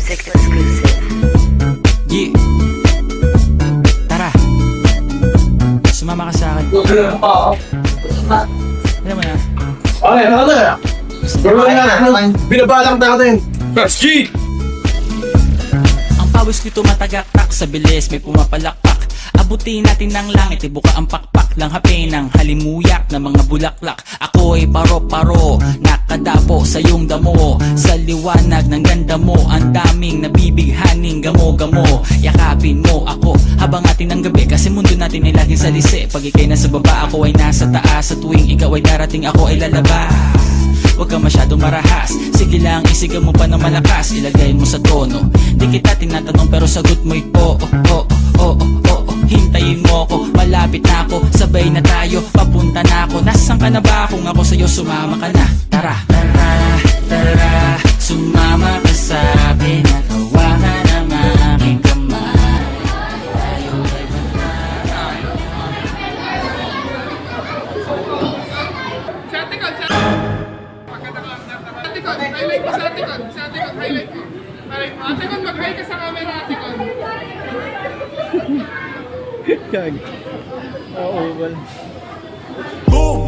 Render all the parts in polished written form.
music exclusive. Yeah. Tara. Sumama ka sa akin. Alam mo na. Okay, ano na? Gawin na. Binabalak natin. Press G! Ang pawis ko'y tumatagaktak sa bilis, may pumapalakpak. Abutin natin ng langit, ibuka ang pakpak lang hapin ng halimuyak na mga bulaklak. Ako'y paro-paro, nakadapo sa iyong damo. Sa liwanag ng ganda mo, ang daming nabibighaning gamo-gamo. Yakapin mo ako habang atin ng gabi, kasi mundo natin ay laging salisi. Pag ikay nasa baba, ako ay nasa taas. Sa tuwing ikaw ay darating, ako ay lalabas. Huwag ka masyadong marahas, sige lang isigaw mo pa ng malakas. Ilagay mo sa tono, di kita tinatanong pero sagot mo'y oo, oo, oo, oo. Hintayin mo ko, malapit na ako, sabay na tayo, papunta na ako. Nasaan ka na ba? Kung ako sa'yo, sumama ka na. Tara, tara, tara, sumama ka sa akin at hawakan ang aking kamay. Tayo ay bantay. Sa atikon, highlight mo sa atikon, highlight mo. Highlight mo. Atikon, mag-high ka sa camera, atikon. Boom!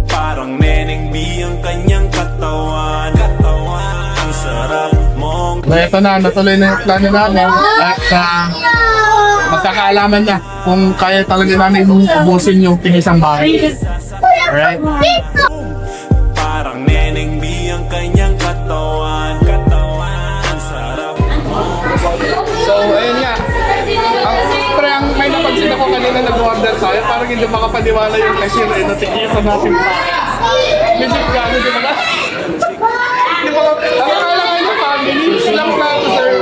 Parang Neneng B ang kanyang katawan. Ang sarap mong Ito na, natuloy na yung plano namin at magkakaalaman na kung kaya talaga namin ubusin yung tinisang bahay. Alright? Parang Neneng B ang kanyang katawan. Ang sarap So, ayun nga. Pre, may napansin ako kanina nag-order tayo, parang hindi makapaniwala yung cashier eh, natikisan natin pa. Medyo gano'n, di ba na? Di ba ka, akala kayo ng family, ilang plato, sir?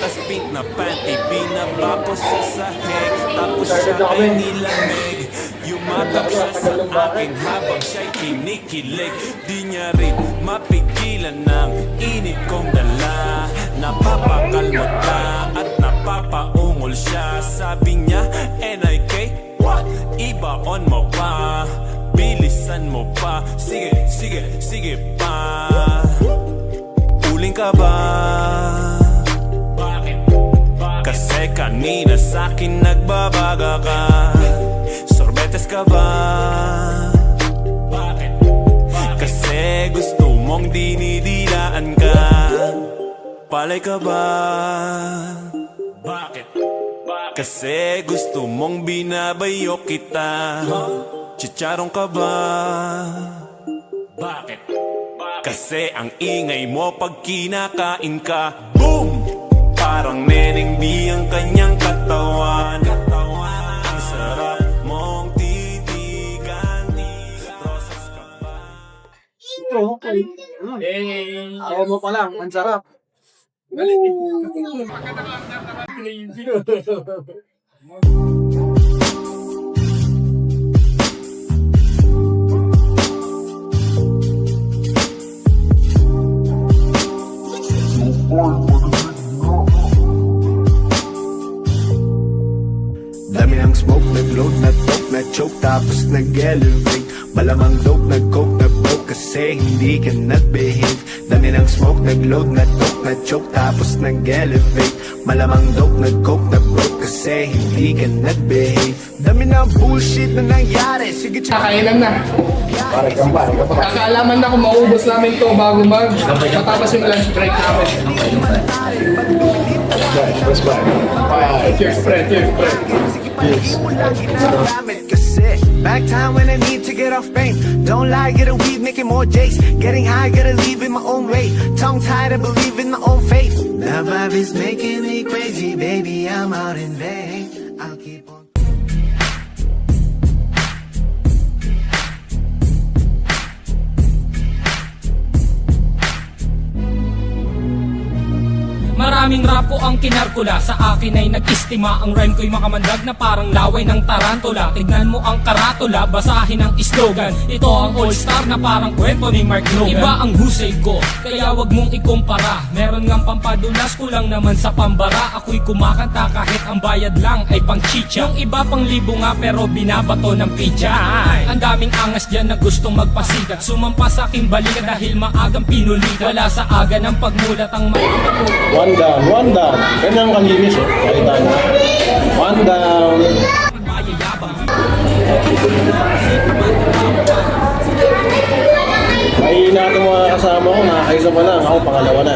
tas pink na panty, binaba ko sa sahig. Tapos siya ay nilamig. Yumakap siya sa akin habang siya'y kinikilig. Di niya rin mapigilan ng init kong dala. Napapakalmot ka at napapaungol siya. Sabi niya, NIK, what? Ibaon mo pa, bilisan mo pa. Sige, sige, sige pa. Uling ka ba? Kasi kanina sa'kin nagbabaga ka. Sorbetes ka ba? Kasi gusto mong dinidilaan ka. Palay ka ba? Kasi gusto mong binabayo kita. Chicharong ka ba? Kasi ang ingay mo pag kinakain ka. Boom! Parang Neneng B ang kanyang katawan. Ang sarap mong titigan. Rosas ka ba? Okay. Ako mo pa lang, ang sarap. Dami ng smoke, nag-load, na-toke, na-choke, tapos nag-elevate. Malamang dope, nag-coke, na-broke, kasi hindi ka nag-behave. Dami ng smoke, nag-load, na-toke, na-choke, tapos nag-elevate. Malamang dope, nag-coke, na-broke, kasi hindi ka nag-behave. Dami ng bullshit na nangyari, sige Kakainan na. Kakaalaman na kung maubos namin to bago matapos yung lunch break namin. Cheers, friend. Back time when I need to get off fame. Don't lie, get a weed, making more jakes. Getting high, gotta leave in my own way. Tongue tied, I believe in my own faith. The vibe is making me crazy, baby, I'm out in vain. I'll keep on. daming rap ko ang kinarkula. Sa akin ay nag-istima. Ang rhyme ko'y makamandag na parang laway ng tarantula. Tignan mo ang karatula, basahin ang slogan. Ito ang all-star na parang kwento ni Mark Logan. Iba ang husay ko, kaya wag mong ikumpara. Meron ngang pampadulas, kulang naman sa pambara. Ako'y kumakanta kahit ang bayad lang ay pang chicha. Yung iba pang libo nga pero binabato ng pizza. Ang daming angas dyan na gustong magpasikat. Sumampa sa aking balikat dahil maagang pinulikat. Wala sa aga ng pagmulat ang One down. Ganyan kalinis eh. Pakita nyo. One down. Mahina itong mga kasama ko. Nakakaisa pa lang. Ako pangalawa na.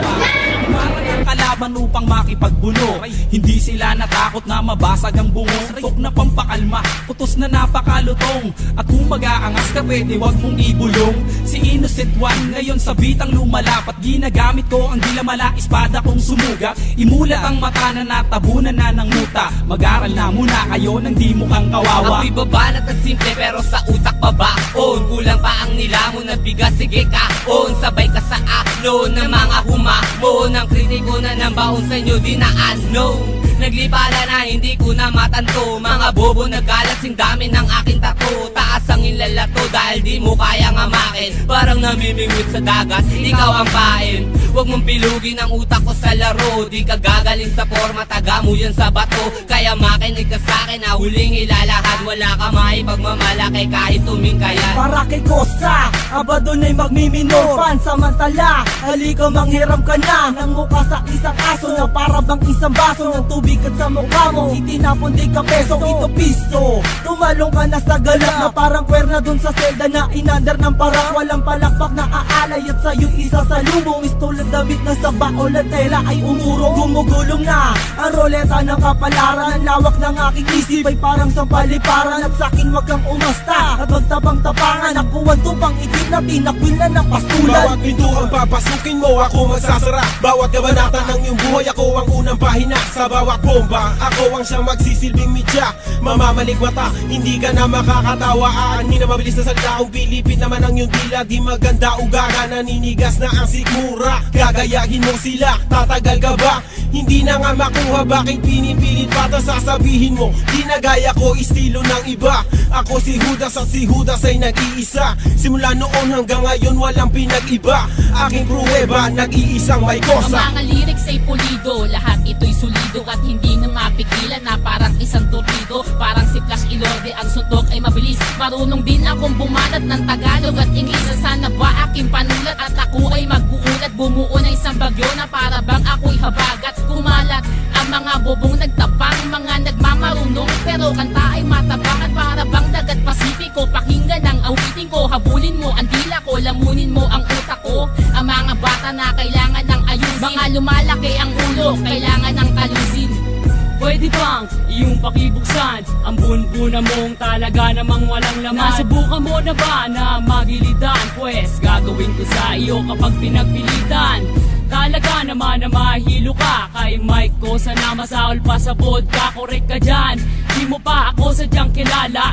Kalaban upang makipagbuno. Hindi sila natakot na mabasag ang bungo. Tok na pampakalma, putos na napakalutong. At kung mag-aangas ka pwede wag mong ibulong. Si Innocent One ngayon sa bitang lumalapat. Ginagamit ko ang dilamala, espada kong sumugat. Imulat ang mata na natabunan na ng muta. Mag-aral na muna kayo nang di mukhang kawawa. Ako'y babanat at simple pero sa utak pa baon. Kulang pa ang nilamon na bigas, sige kaon. Sabay ka sa aklon ng mga humamon. Ang kritiko na ng baon sa inyo di na ano. Naglipala na hindi ko na matanto. Mga bobo nagkalat sing dami ng aking tato. Taas ang inlalato dahil di mo kaya ngamakin. Parang namimingwit sa dagat, ikaw ang pain. Huwag mong pilugin ang utak ko sa laro. Di ka gagaling sa forma, taga mo yan sa bato. Kaya makinig ka sa'kin na huling ilalahad. Wala ka maipagmamalaki kahit tumingkayan. Para kay Kosa, aba doon ay magmiminor. Pansamantala, halika manghiram ka na ng mukha sa isang aso na para bang isang baso ng tubig at sa mukha mo. Itinapon di ka peso, ito piso. Tumalong ka na sa galak na parang kwerna dun sa selda na inandar ng parak. Walang palakpak na aalay at sa'yo isa sa lumong. Istulad damit na sa baol at tela ay umuro. Gumugulong na ang roleta ng kapalaran. Ang lawak ng aking isip ay parang sampaliparan. At sa'kin wag kang umasta at magtabang tapangan. Nakuwan tupang itim na tinakwil na ng pastulan. Bawat pinto ang papasukin mo, ako magsasara. Bawat kabanata ng iyong buhay, ako ang unang pahina. Sa bawat bomba, ako ang siyang magsisilbing media. Mamamalik mata, hindi ka na makakatawa. Aanhin na mabilis na salita, kung pilipit naman ang iyong dila. Di maganda ugaga, naninigas na ang sikmura. Gagayahin mo sila, tatagal ka ba? Hindi na nga makuha, bakit pinipilit pa? Sasabihin mo, di na gaya ko, estilo ng iba. Ako si Judas at si Judas ay nag-iisa. Simula noon hanggang ngayon walang pinag-iba. Aking pruweba, nag-iisang may kosa. Ang mga lyrics ay pulido, lahat ito'y solido at hindi na mapigilan na parang isang torpedo. Parang si Flash Ilorde, ang suntok ay mabilis. Marunong din akong bumanat ng Tagalog at Ingles. Sana ba aking panulat at ako ay mag-uulat. Bumuo na isang bagyo na para bang ako'y habagat. Kumalat ang mga bobong nagtapang, mga nagmamarunong pero kanta ay matabang. At para bang dagat Pasipiko, pakinggan ang awitin ko. Habulin mo ang dila ko, lamunin mo ang utak ko. Ang mga bata na kailangan ng ayusin, mga lumalaki ang ulo, kailangan ng kalusin. Pwede bang iyong pakibuksan ang bunbuna mong talaga namang walang laman? Nasubukan mo na ba na magilitan? Pwes gagawin ko sa iyo kapag pinagpilitan. Talaga naman na mahilo ka kay Mike ko, sana masaol pa sa vodka. Korek ka dyan, di mo pa ako sadyang kilala.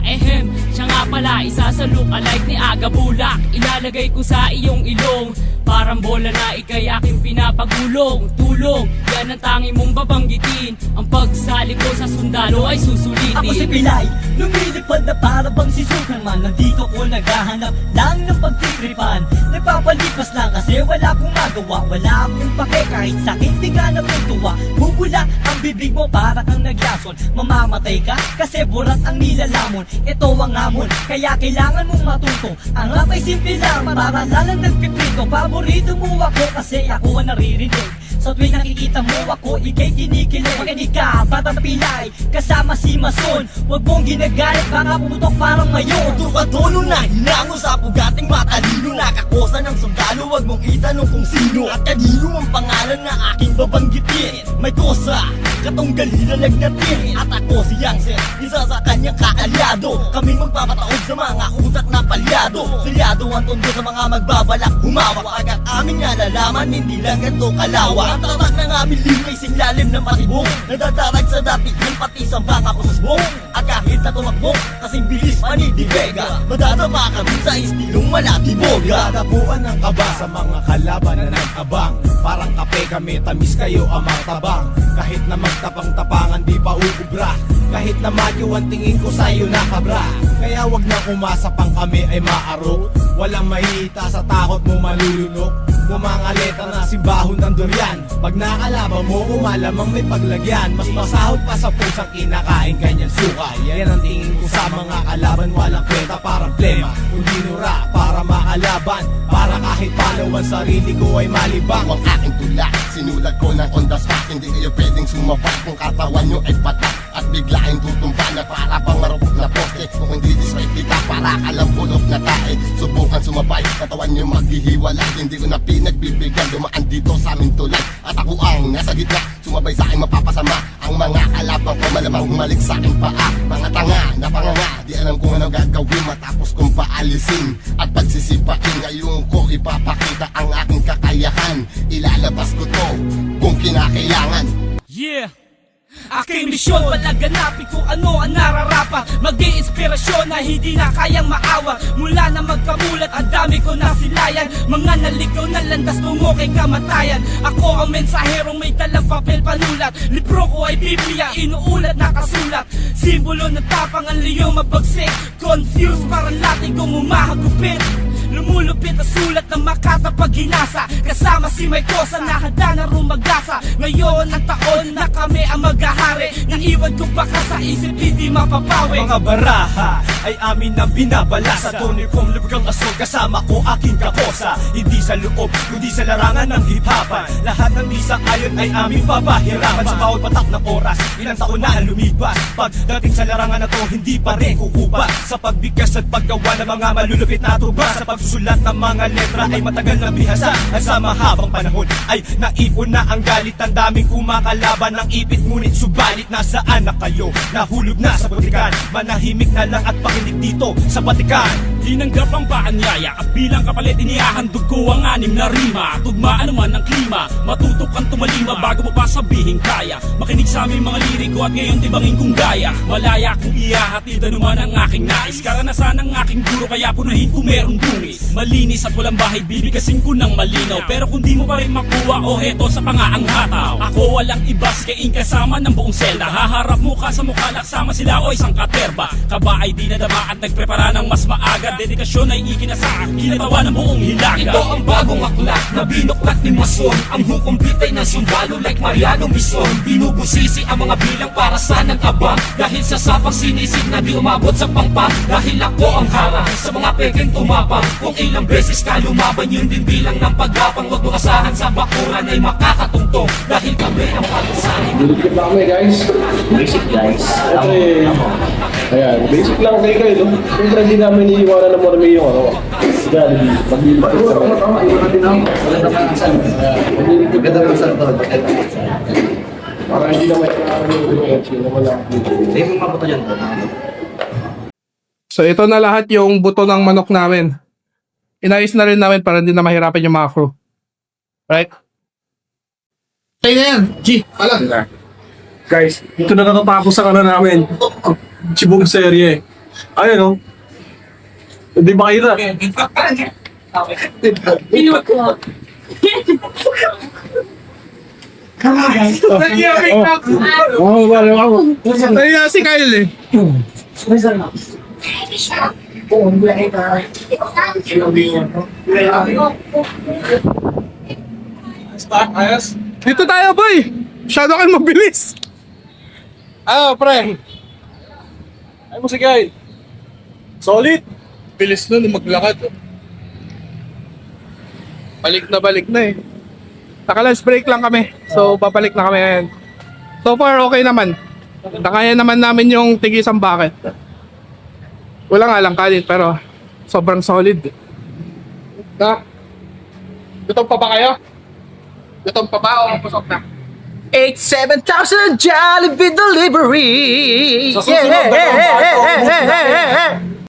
Siya nga pala isa sa look-alike ni Aga Bulak. Ilalagay ko sa iyong ilong, parang bola na ikay aking pinapagulong. Tulong, yan ang tangi mong babanggitin. Ang pagsali ko sa sundalo ay susulitin. Ako si Pilay, lumilipad na para bang si Superman. Nandito ko naghahanap lang ng pagtitripan. Nagpapalipas lang kasi wala akong magawa. Wala akong pake kahit sakit di ka natutuwa. Bubula ang bibig mo para kang naglason. Mamamatay ka kasi burat ang nilalamon. Ito ang hamon, kaya kailangan mong matuto. Ang rap ay simple lang, para lang nagpiprito. Paborito mo ako kasi ako ang naririnig. Sa tuwing nakikita mo ako, ikay kinikilig. Makinig ka, Batang Pilay, kasama si Mason. Huwag mong ginagalit, baka pumutok parang mayon. Tukadono na hinango sa pugating matalino. Nakakosa ng sundalo, huwag mong itanong kung sino at kanino ang pangalan na aking babanggitin. May kosa, katong galila nagnatin. At ako si Yangsen, isa sa kanyang kaalyado. Kaming magpapataog sa mga utak na palyado. Silyado ang tondo sa mga magbabalak humawak. Agad aming nalalaman, hindi lang ganito kalawak. Ang tatak ng aming limay singlalim ng patibong nadadarag sa datighan pati sa baka ko sa smoke. At kahit na tumakbong kasing bilis panidibega, madadama kami sa istilong malatiboga. Dadapuan ng kaba sa mga kalaban na nag-abang. Parang kape kami, tamis kayo amang tabang. Kahit na magtapang-tapangan di pa uubra, kahit na magyo ang tingin ko sa'yo na kabra. Kaya wag na umasa pang kami ay maaro. Walang mahihita sa takot mo malulunok. Mga letra na simbahon ng durian. Pag nakalaban mo, umalamang may paglagyan. Mas masahod pa sa pusang kinakain kanyang suka. Yan ang tingin ko sa mga kalaban. Walang kwenta parang plema, kundi nura para makalaban. Para kahit paano ang sarili ko ay malibang. Ang aking tula, sinulat ko ng on the spot. Hindi kayo pwedeng sumabay kung katawan nyo ay patak. At biglaing tutumba na para pang marupok na poste. Kung hindi disrespect kita, para ka lang pulok na tae. Subukan sumabay, katawan nyo maghihiwalay. Hindi ko na pinagbibigyan, dumaan dito sa aming tulay. At ako ang nasa gitna, sumabay sa aking mapapasama. Ang mga kalabang ko malamang humalik sa aking paa. Mga tanga na panganga, di alam kung ano gagawin matapos kong paalisin. At pagsisipain, ngayon ko ipapakita ang aking kakayahan. Ilalabas ko to kung kinakailangan. Yeah! Aking misyon, palaganapin kung ano ang nararapat. Mag-iinspirasyon na hindi na kayang maawa. Mula na magkamulat, ang dami ko nasilayan. Mga naligaw na landas tungo kay kamatayan. Ako ang mensaherong may dalang papel panulat. Libro ko ay Biblia, inuulat na kasulat. Simbolo ng tapang ang liyong mabagsik. Confused parang lating kong umahagupit. Lumulupit ang sulat ng Makata pag ginasa. Kasama si May Kosa na handa na rumagasa. Ngayon ang taon na kami ang maghahari. Naiwan ko baka sa isip hindi mapapawi. Mga baraha ay amin ang binabalasa. Tunay kong lubigang asol kasama ko aking kakosa. Hindi sa loob, kundi sa larangan ng hip-hopan. Lahat ng di sa ayon ay aming papahirapan. Sa bawat patak ng oras, ilang taon na ang lumipas. Pagdating sa larangan na to, hindi pa rin kukupa. Sa pagbigkas at paggawa ng mga malulupit na tuba. Sa pagsusulat ng mga letra ay matagal na bihasa. At sa mahabang panahon ay naipon na ang galit. Ang daming kumakalaban ng ipit, ngunit subalit nasaan na kayo? Nahulog na sa butikan, manahimik na lang at pakinig dito sa batikan. Tinanggap ang paanyaya at bilang kapalit inihahandog ko ang 6 na rima. Tugmaan naman ng klima, matutok kang tumalima bago mo pa sabihin kaya. Makinig sa aming mga liriko at ngayon tibangin kong gaya. Malaya kong ihahatid anuman ang aking nais. Karanasan ng aking guro kaya punahin kung merong dungis. Malinis at walang bahid, bibigasin ko ng malinaw. Pero kung di mo pa rin makuha o heto sa pangaang hataw. Ako walang ibas kaing kasama ng buong selda. Haharap mukha sa mukha, naksama sila o isang katerba. Kaba ay di nadama at nagprepara ng mas maaga. Dedikasyon ay ikinasa, kinatawa ng buong hilaga. Ito ang bagong aklat na binuklat ni Mason. Ang hukom bitay ng sundalo like Mariano Bison. Binubusisi ang mga bilang para sa nag-abang. Dahil sa sapang sinisig na di umabot sa pangpang. Dahil ako ang harang sa mga peking tumapang. Kung ilang beses ka lumaban, yun din bilang ng paggapang. Huwag mo asahan sa bakuran ay makakatungtong. Dahil kami ang pag-usahin. Basic lang kami guys. Basic guys. Ayan, basic lang kayo no? Siyempre hindi namin iiwanan na mo namin yung ano. Jollibee, maglilipad kami. Ganda ng santod. Para hindi na may sino mo lang. Hindi mo mabuto yan. So ito na lahat yung buto ng manok namin. Inayos na rin namin para hindi na mahirapan yung mga crew. Right? Tayo na yan. G, alam. Guys, ito na natatapos ang ano namin. Ang chibong serye. Ayun no? Hindi makita. Nahiya si Kyle eh. Dito tayo boy. Masyado kayo mabilis. Pre. Ay mo si Kyle. Solid. Bilis nun maglakad. Balik na eh. Naka-lunch break lang kami. So, babalik na kami ngayon. So far, okay naman. Nakaya naman namin yung tigisang bucket. Wala nga lang kanin, pero sobrang solid. Na? Gutom pa ba kayo? Gutom pa ba o pusok na? 87,000 Jollibee delivery. Sa susunod na